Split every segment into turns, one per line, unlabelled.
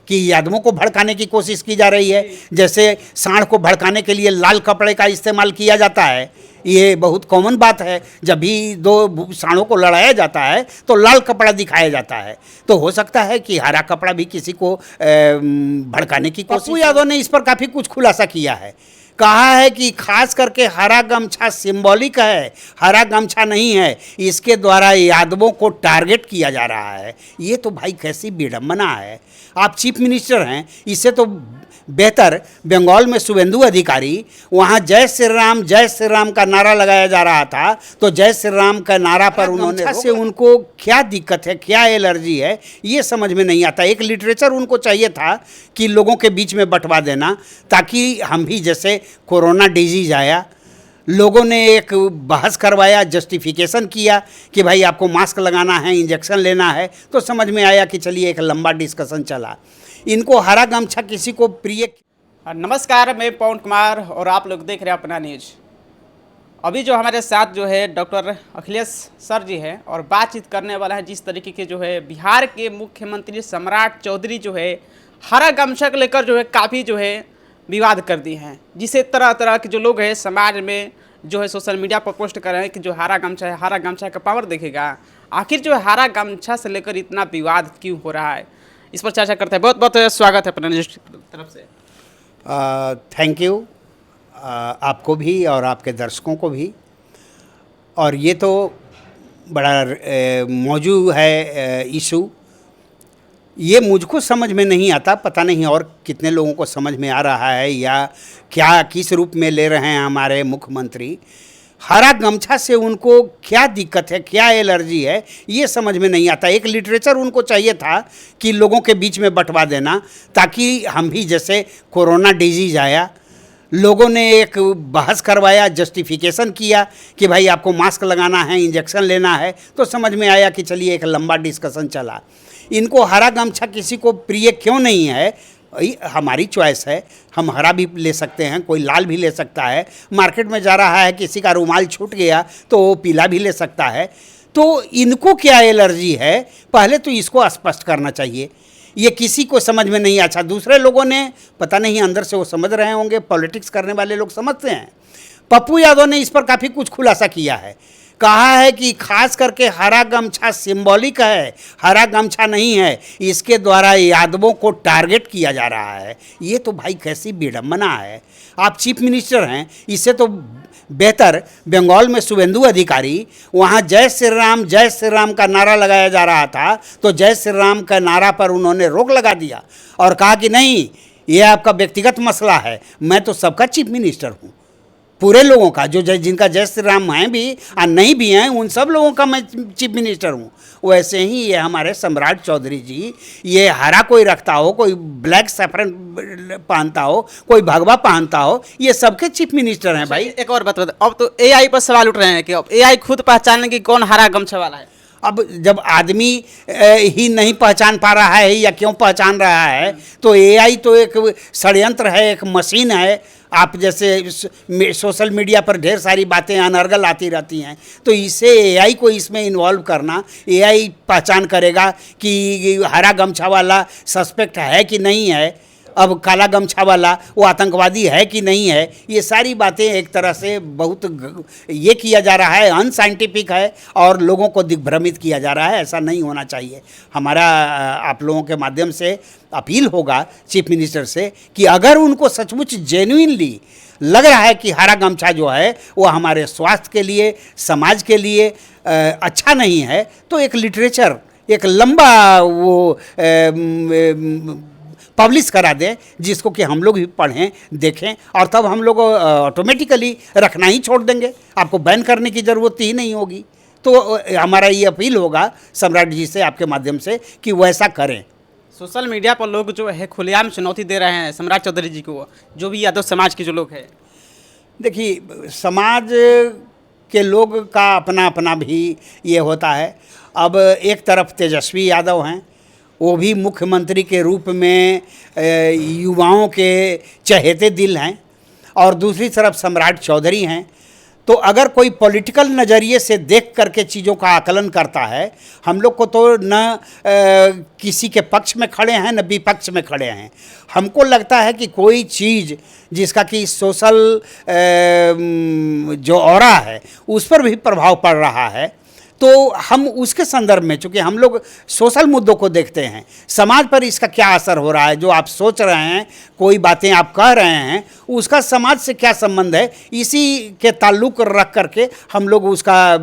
कि यादवों को भड़काने की कोशिश की जा रही है। जैसे सांड को भड़काने के लिए लाल कपड़े का इस्तेमाल किया जाता है, ये बहुत कॉमन बात है। जब भी दो सांडों को लड़ाया जाता है तो लाल कपड़ा दिखाया जाता है, तो हो सकता है कि हरा कपड़ा भी किसी को भड़काने की कोशिश। पप्पू यादव ने इस पर काफ़ी कुछ खुलासा किया है। कहा है कि खास करके हरा गमछा सिंबॉलिक है, हरा गमछा नहीं है, इसके द्वारा यादवों को टारगेट किया जा रहा है। ये तो भाई कैसी विडम्बना है। आप चीफ मिनिस्टर हैं, इससे तो बेहतर बंगाल में शुभेंदु अधिकारी, वहाँ जय श्री राम का नारा लगाया जा रहा था, तो जय श्री राम का नारा पर उन्होंने से उनको क्या दिक्कत है, क्या एलर्जी है, ये समझ में नहीं आता। एक लिटरेचर उनको चाहिए था कि लोगों के बीच में बंटवा देना, ताकि हम भी, जैसे कोरोना डिजीज आया, लोगों ने एक बहस करवाया, जस्टिफिकेशन किया कि भाई आपको मास्क लगाना है, इंजेक्शन लेना है, तो समझ में आया कि चलिए एक लंबा डिस्कशन चला। इनको हरा गमछा किसी को प्रिय।
नमस्कार, मैं पवन कुमार और आप लोग देख रहे हैं अपना न्यूज। अभी जो हमारे साथ जो है डॉक्टर अखिलेश सर जी हैं और बातचीत करने वाला है जिस तरीके के जो है बिहार के मुख्यमंत्री सम्राट चौधरी जो है हरा गमछा को लेकर जो है काफ़ी जो है विवाद कर दिए हैं, जिसे तरह तरह के जो लोग हैं समाज में जो है सोशल मीडिया पर पोस्ट कर रहे हैं कि जो हरा गमछा है, हरा गमछा का पावर देखेगा। आखिर जो है हरा गमछा से लेकर इतना विवाद क्यों हो रहा है, इस पर चर्चा करते हैं। बहुत बहुत स्वागत है अपने न्यूज़ की तरफ से।
थैंक यू आपको भी और आपके दर्शकों को भी। और ये तो बड़ा मौजूद है इशू, ये मुझको समझ में नहीं आता, पता नहीं और कितने लोगों को समझ में आ रहा है या क्या, किस रूप में ले रहे हैं हमारे मुख्यमंत्री। हरा गमछा से उनको क्या दिक्कत है, क्या एलर्जी है, ये समझ में नहीं आता। एक लिटरेचर उनको चाहिए था कि लोगों के बीच में बंटवा देना, ताकि हम भी, जैसे कोरोना डिजीज आया, लोगों ने एक बहस करवाया, जस्टिफिकेशन किया कि भाई आपको मास्क लगाना है, इंजेक्शन लेना है, तो समझ में आया कि चलिए एक लंबा डिस्कशन चला। इनको हरा गमछा किसी को प्रिय क्यों नहीं है, हमारी चॉइस है, हम हरा भी ले सकते हैं, कोई लाल भी ले सकता है। मार्केट में जा रहा है, किसी का रुमाल छूट गया तो वो पीला भी ले सकता है। तो इनको क्या एलर्जी है, पहले तो इसको स्पष्ट करना चाहिए। ये किसी को समझ में नहीं आता। दूसरे लोगों ने पता नहीं अंदर से वो समझ रहे होंगे, पॉलिटिक्स करने वाले लोग समझते हैं। पप्पू यादव ने इस पर काफ़ी कुछ खुलासा किया है। कहा है कि खास करके हरा गमछा सिंबॉलिक है, हरा गमछा नहीं है, इसके द्वारा यादवों को टारगेट किया जा रहा है। ये तो भाई कैसी विडम्बना है। आप चीफ मिनिस्टर हैं, इससे तो बेहतर बंगाल में शुभेंदु अधिकारी, वहाँ जय श्री राम का नारा लगाया जा रहा था, तो जय श्री राम का नारा पर उन्होंने रोक लगा दिया और कहा कि नहीं, ये आपका व्यक्तिगत मसला है, मैं तो सबका चीफ मिनिस्टर हूँ, पूरे लोगों का, जो जिनका जय श्री राम हैं भी और नहीं भी हैं, उन सब लोगों का मैं चीफ मिनिस्टर हूँ। वैसे ही ये हमारे सम्राट चौधरी जी, ये हरा कोई रखता हो, कोई ब्लैक सैफरन पहनता हो, कोई भगवा पहनता हो, ये सबके चीफ मिनिस्टर हैं भाई।
एक और बात बता, अब तो एआई पर सवाल उठ रहे हैं कि अब एआई खुद पहचानने की कौन हरा गमछा वाला है।
अब जब आदमी ही नहीं पहचान पा रहा है या क्यों पहचान रहा है, तो एआई तो एक षड्यंत्र है, एक मशीन है। आप जैसे सोशल मीडिया पर ढेर सारी बातें अनर्गल आती रहती हैं, तो इसे एआई को इसमें इन्वॉल्व करना, एआई पहचान करेगा कि हरा गमछा वाला सस्पेक्ट है कि नहीं है, अब काला गमछा वाला वो आतंकवादी है कि नहीं है। ये सारी बातें एक तरह से बहुत ये किया जा रहा है, अनसाइंटिफिक है और लोगों को दिग्भ्रमित किया जा रहा है। ऐसा नहीं होना चाहिए। हमारा आप लोगों के माध्यम से अपील होगा चीफ मिनिस्टर से कि अगर उनको सचमुच जेन्युइनली लग रहा है कि हरा गमछा जो है वो हमारे स्वास्थ्य के लिए, समाज के लिए अच्छा नहीं है, तो एक लिटरेचर, एक लंबा वो पब्लिश करा दें, जिसको कि हम लोग भी पढ़ें, देखें, और तब हम लोग ऑटोमेटिकली रखना ही छोड़ देंगे। आपको बैन करने की ज़रूरत ही नहीं होगी। तो हमारा ये अपील होगा सम्राट जी से, आपके माध्यम से, कि वैसा करें।
सोशल मीडिया पर लोग जो है खुलेआम चुनौती दे रहे हैं सम्राट चौधरी जी को, जो भी यादव समाज के जो लोग हैं।
देखिए, समाज के लोग का अपना अपना भी ये होता है। अब एक तरफ तेजस्वी यादव हैं, वो भी मुख्यमंत्री के रूप में युवाओं के चहेते दिल हैं, और दूसरी तरफ सम्राट चौधरी हैं। तो अगर कोई पॉलिटिकल नज़रिए से देख करके चीज़ों का आकलन करता है, हम लोग को तो न किसी के पक्ष में खड़े हैं न विपक्ष में खड़े हैं। हमको लगता है कि कोई चीज़ जिसका कि सोशल जो ऑरा है उस पर भी प्रभाव पड़ रहा है, तो हम उसके संदर्भ में, चूँकि हम लोग सोशल मुद्दों को देखते हैं, समाज पर इसका क्या असर हो रहा है, जो आप सोच रहे हैं, कोई बातें आप कह रहे हैं, उसका समाज से क्या संबंध है, इसी के ताल्लुक़ रख करके हम लोग उसका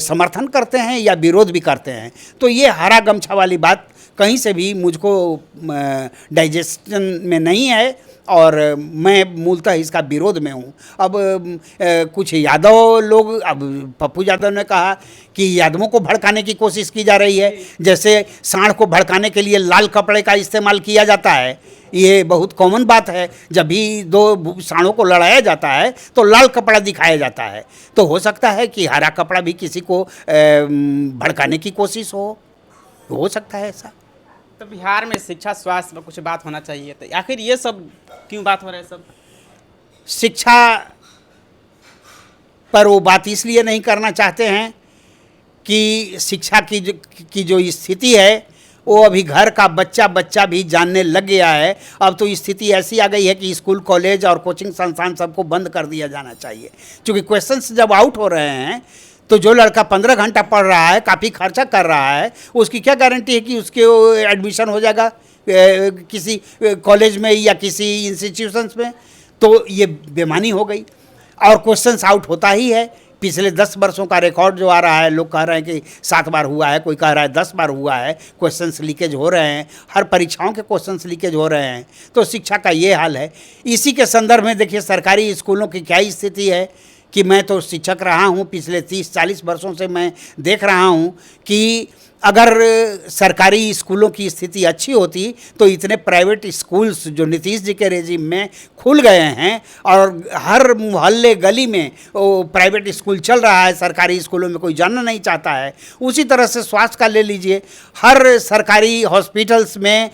समर्थन करते हैं या विरोध भी करते हैं। तो ये हरा गमछा वाली बात कहीं से भी मुझको डाइजेशन में नहीं है और मैं मूलतः इसका विरोध में हूँ। अब कुछ यादव लोग, अब पप्पू यादव ने कहा कि यादवों को भड़काने की कोशिश की जा रही है, जैसे सांड को भड़काने के लिए लाल कपड़े का इस्तेमाल किया जाता है। ये बहुत कॉमन बात है, जब भी दो सांडों को लड़ाया जाता है तो लाल कपड़ा दिखाया जाता है। तो हो सकता है कि हरा कपड़ा भी किसी को भड़काने की कोशिश हो सकता है ऐसा।
तो बिहार में शिक्षा स्वास्थ्य में कुछ बात होना चाहिए, तो आखिर ये सब क्यों बात हो रहा है? सब
शिक्षा पर वो बात इसलिए नहीं करना चाहते हैं कि शिक्षा की जो स्थिति है वो अभी घर का बच्चा भी जानने लग गया है। अब तो स्थिति ऐसी आ गई है कि स्कूल, कॉलेज और कोचिंग संस्थान सबको बंद कर दिया जाना चाहिए, क्योंकि क्वेश्चंस जब आउट हो रहे हैं तो जो लड़का 15 घंटा पढ़ रहा है, काफ़ी खर्चा कर रहा है, उसकी क्या गारंटी है कि उसके एडमिशन हो जाएगा किसी कॉलेज में या किसी इंस्टीट्यूशंस में? तो ये बेईमानी हो गई और क्वेश्चंस आउट होता ही है। पिछले 10 वर्षों का रिकॉर्ड जो आ रहा है, लोग कह रहे हैं कि 7 बार हुआ है, कोई कह रहा है 10 बार हुआ है, क्वेश्चंस लीकेज हो रहे हैं, हर परीक्षाओं के क्वेश्चंस लीकेज हो रहे हैं। तो शिक्षा का ये हाल है। इसी के संदर्भ में देखिए सरकारी स्कूलों की क्या स्थिति है कि मैं तो शिक्षक रहा हूँ, पिछले 30-40 वर्षों से मैं देख रहा हूँ कि अगर सरकारी स्कूलों की स्थिति अच्छी होती तो इतने प्राइवेट स्कूल्स जो नीतीश जी के रेजिम में खुल गए हैं और हर मोहल्ले गली में वो प्राइवेट स्कूल चल रहा है, सरकारी स्कूलों में कोई जाना नहीं चाहता है। उसी तरह से स्वास्थ्य का ले लीजिए, हर सरकारी हॉस्पिटल्स में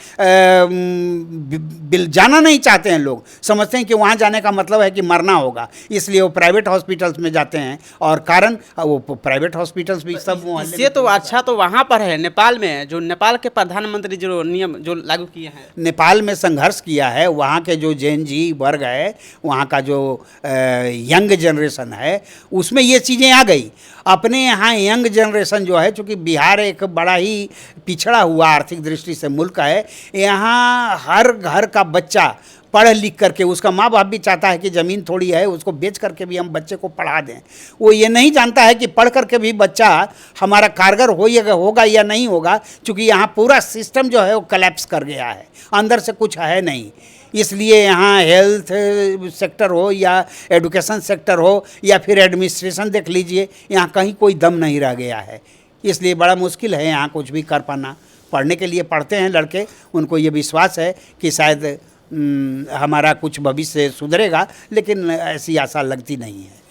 जाना नहीं चाहते हैं लोग, समझते हैं कि वहाँ जाने का मतलब है कि मरना होगा, इसलिए वो प्राइवेट हॉस्पिटल्स में जाते हैं। और कारण वो प्राइवेट हॉस्पिटल्स भी सब मोहल्ले
इससे तो अच्छा तो वहाँ पर है, नेपाल में, जो नेपाल के प्रधानमंत्री जो नियम जो लागू किए हैं। नेपाल
में संघर्ष किया है, वहाँ के जो जेन जी वर्ग है, वहाँ का जो यंग जनरेशन है, उसमें ये चीज़ें आ गई। अपने यहाँ यंग जनरेशन जो है, चूँकि बिहार एक बड़ा ही पिछड़ा हुआ आर्थिक दृष्टि से मुल्क है, यहाँ हर घर का बच्चा पढ़ लिख करके, उसका माँ बाप भी चाहता है कि ज़मीन थोड़ी है उसको बेच करके भी हम बच्चे को पढ़ा दें। वो ये नहीं जानता है कि पढ़ करके भी बच्चा हमारा कारगर होगा या नहीं होगा, क्योंकि यहाँ पूरा सिस्टम जो है वो कलेप्स कर गया है, अंदर से कुछ है नहीं। इसलिए यहाँ हेल्थ सेक्टर हो या एडुकेशन सेक्टर हो या फिर एडमिनिस्ट्रेशन देख लीजिए, यहाँ कहीं कोई दम नहीं रह गया है। इसलिए बड़ा मुश्किल है यहाँ कुछ भी कर पाना। पढ़ने के लिए पढ़ते हैं लड़के, उनको ये विश्वास है कि शायद हमारा कुछ भविष्य सुधरेगा, लेकिन ऐसी आशा लगती नहीं है।